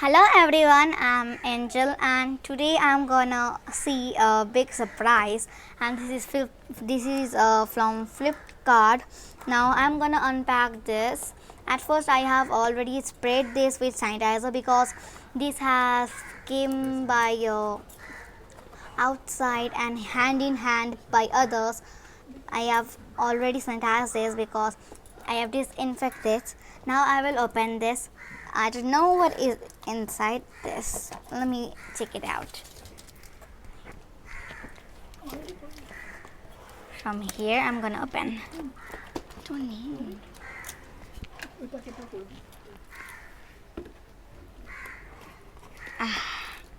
Hello everyone, I'm Angel and today I'm gonna see a big surprise, and this is from Flipkart. Now I'm gonna unpack this. At first I have already sprayed this with sanitizer because this has came by outside and hand in hand by others. I have already sanitized this because I have disinfected. Now I will open this. I don't know what is inside this. Let me check it out. From here I'm gonna open.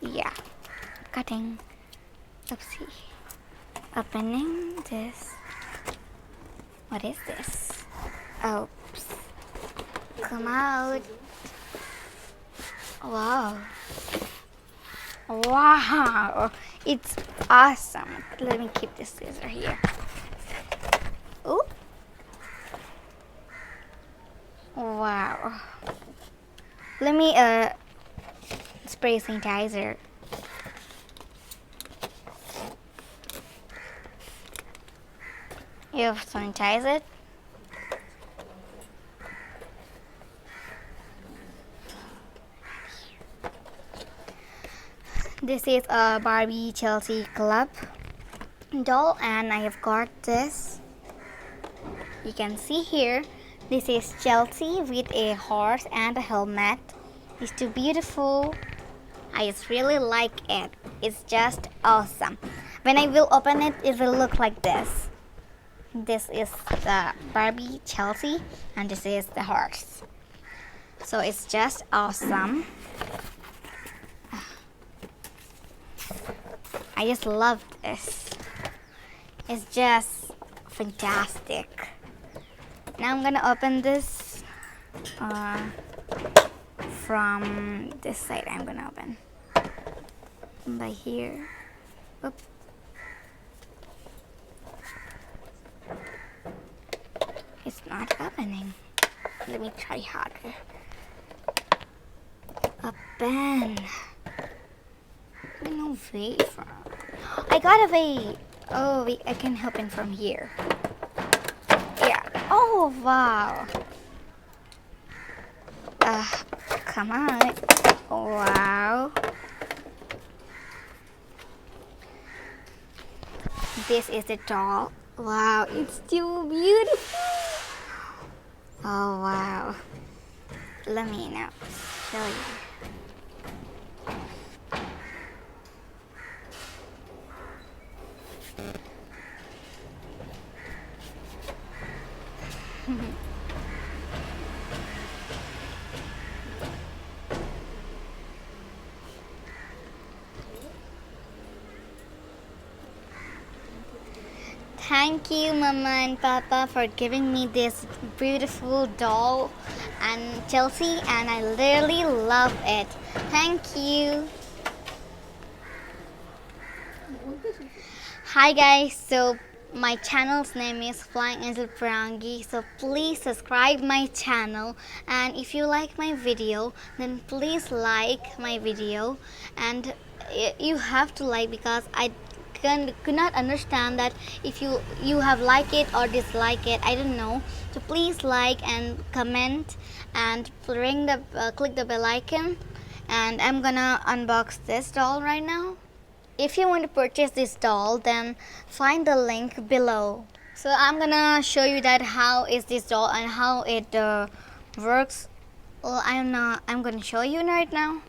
Yeah, cutting. Oopsie. Opening this. What is this? Oops. Come out. Wow. Wow. It's awesome. Let me keep this scissor here. Ooh. Wow. Let me spray sanitizer. You have sanitize it. This is a Barbie Chelsea Club doll, and I have got this. You can see here, this is Chelsea with a horse and a helmet. It's too beautiful. I just really like it. It's just awesome. When I will open it, it will look like this. This is the Barbie Chelsea, and this is the horse. So it's just awesome. I just love this. It's just fantastic. Now I'm gonna open this from this side. I'm gonna open by here. Oop. It's not opening. Let me try harder. Open. No way from. I got a way. Oh, wait, I can open from here. Yeah. Oh, wow. Come on. Wow. This is the doll. Wow, it's too beautiful. Oh, wow. Let me now show you. Thank you, Mama and Papa, for giving me this beautiful doll and Chelsea, and I really love it. Thank you. Hi guys, so my channel's name is Flying Angel Prangi, so please subscribe my channel, and if you like my video, then please like my video, and you have to like, because I could not understand that if you have like it or dislike it. I don't know. So please like and comment and click the bell icon, and I'm gonna unbox this doll right now. If you want to purchase this doll, then find the link below. So I'm gonna show you that how is this doll and how it works. Well, I'm gonna show you right now.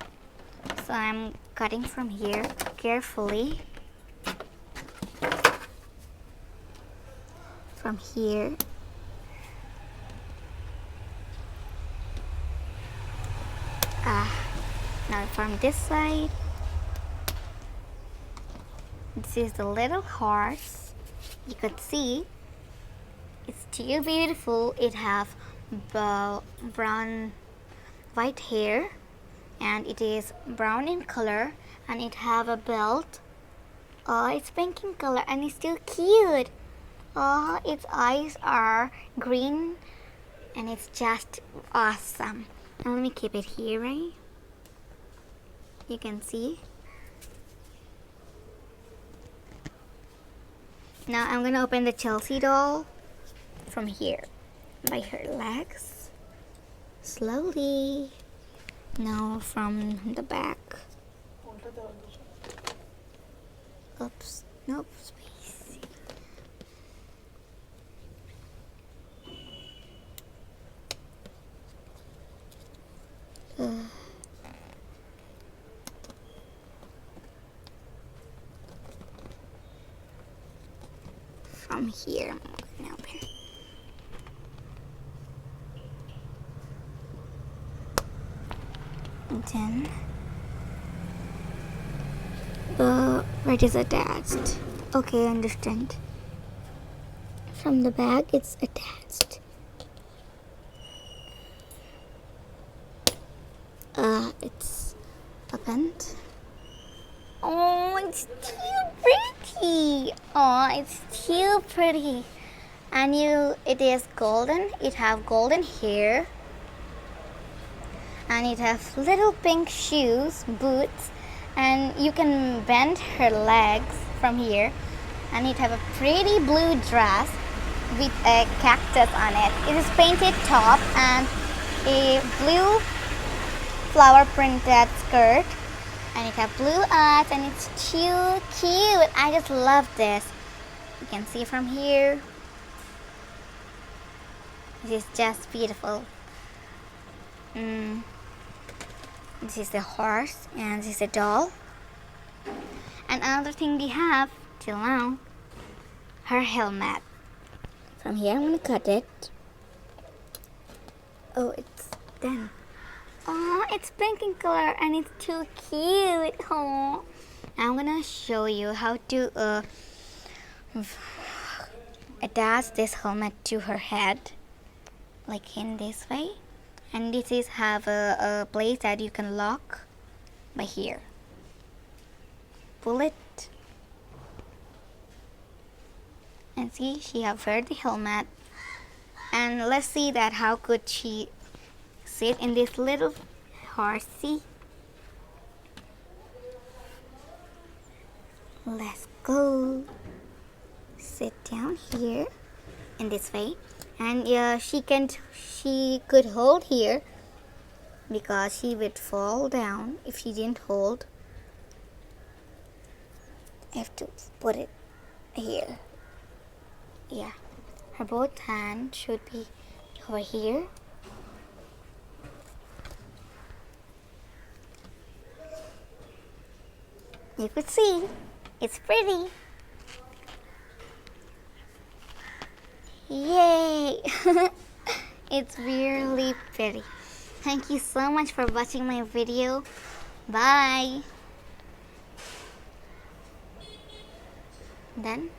So I'm cutting from here carefully. From here. Now from this side. This is the little horse. You could see it's still beautiful. It have brown white hair, and it is brown in color, and it have a belt. Oh, it's pink in color, and it's still cute. Oh, its eyes are green, and it's just awesome. Now let me keep it here, right? You can see. Now I'm gonna open the Chelsea doll from here by her legs slowly. Now from the back. Oops, nope, space. From here, I'm gonna open. And then where it is attached. Okay, I understand. From the back, it's attached. It's opened. Oh, it's too pretty. Oh, it's too pretty. And it is golden. It have golden hair. And it have little pink shoes, boots. And you can bend her legs from here. And it have a pretty blue dress with a cactus on it. It is painted top and a blue flower printed skirt. And it have blue eyes and it's too cute. I just love this. You can see from here. This is just beautiful. This is the horse and this is a doll. And another thing we have till now, her helmet. From here I'm gonna cut it. Oh, it's done. Oh, it's pink in color and it's too cute. Oh, I'm gonna show you how to attach this helmet to her head, like in this way. And this is have a place that you can lock by here. Pull it. And see, she have wear the helmet. And let's see that how could she sit in this little horsey. Let's go. Sit down here in this way. And she could hold here because she would fall down if she didn't hold. I have to put it here. Yeah, her both hands should be over here. You could see, it's pretty. Yay! It's really pretty. Thank you so much for watching my video. Bye. Done?